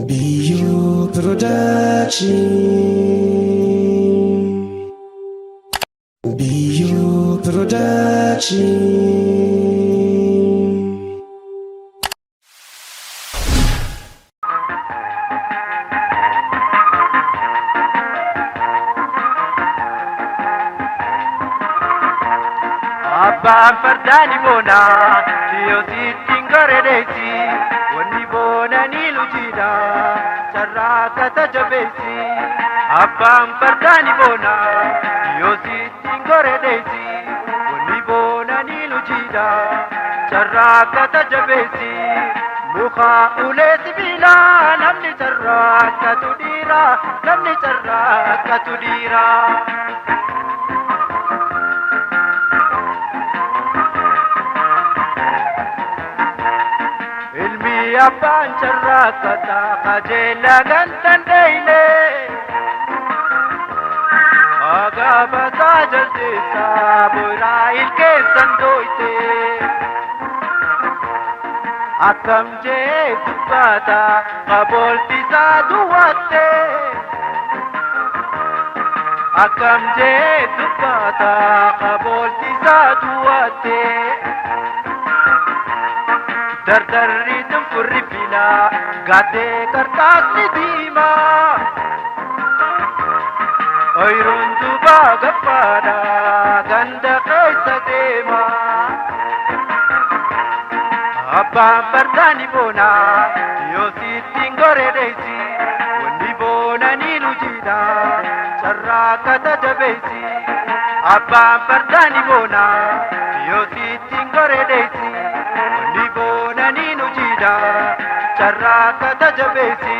Bio Production. Bio Production. Abbaan fardaan boona yoo sittiin gareedeessi wanni boona ni lujiidha sarara kata jabeessi. Abbaan fardaan boona yoo sittiin gareedeessi wanni boona ni lujiidha sarara kata jabeessi. Muka ulee sibiila namni sarara katu dhiira namni sarara katu dhiira. Abbaan carraa kataa qajeelaa gantan deeyne agaabataa jaldeessaa boyraa ilkeessan dooyte akkam jee dubbaata qabooltisaa duwwatte akkam jee dubbaata qabooltisaa duwwatte dardarri tunfurri fila gaatee kartaasni diima oyruun duubaa gaffaadha ganda keessa deema. Abbaan fardaan boona yoo sittiin gareedeessi wanni boona ni lujiidha sarara kata jabeessi. Abbaan fardaan boona yoo sittiin gareedeessi sarara kata jabeessi.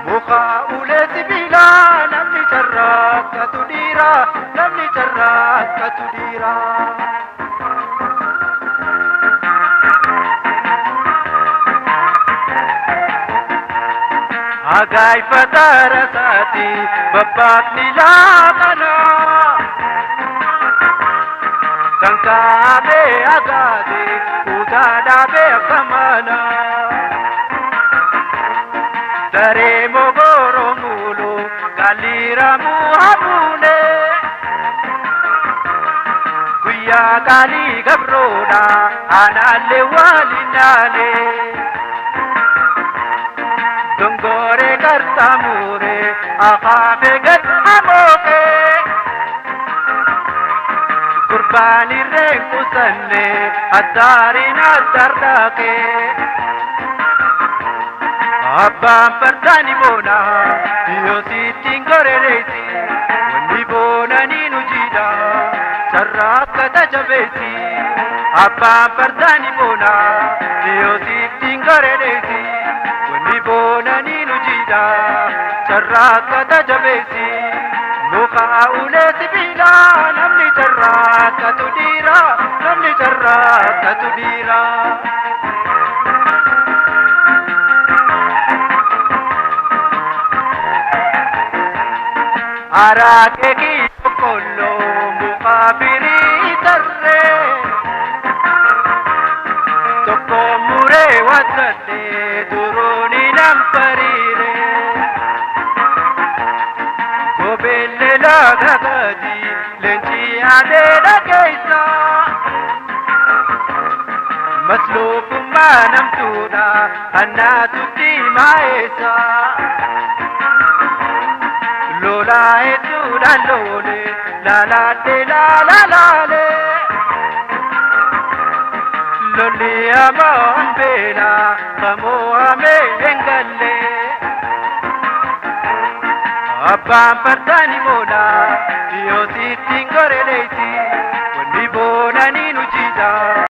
Muka ulee sibiila namni sarara katu dhiira namni sarara katu dhiira. Agaayfata rasaati babbaaqni laaqana kan kaabee agaate kutaa dhaabee akkamana. Daree mogoro mulu kalira muhabune guyya kali gabroda analle walinale dongore kartamure akhabe gad amoke kurbani renkusanne adarina dardake. Abbaan fardaan boona yoo sittiin gareedeessi wanni boona ni lujiidha sarara kata jabeessi. Abbaan fardaan boona yoo sittiin gareedeessi wanni boona ni lujiidha sarara kata jabeessi. Muka ulee sibiila namni sarara katu dhiira namni sarara katu dhiira. Araake ki boqqollo muka firii tarre tokko muree wasadde duruuni nam fariire gobeelle laga gadi leenci adeedha keessa masluufummaa namtuudha hannaatutti maayeessa. Lola etuudhaan loole laalaadde laalalaale lolli amaan beela kamoo amee engalle. Abbaan fardaan boona yoo sittiin gareedeessi wanni boona ni lujiidha.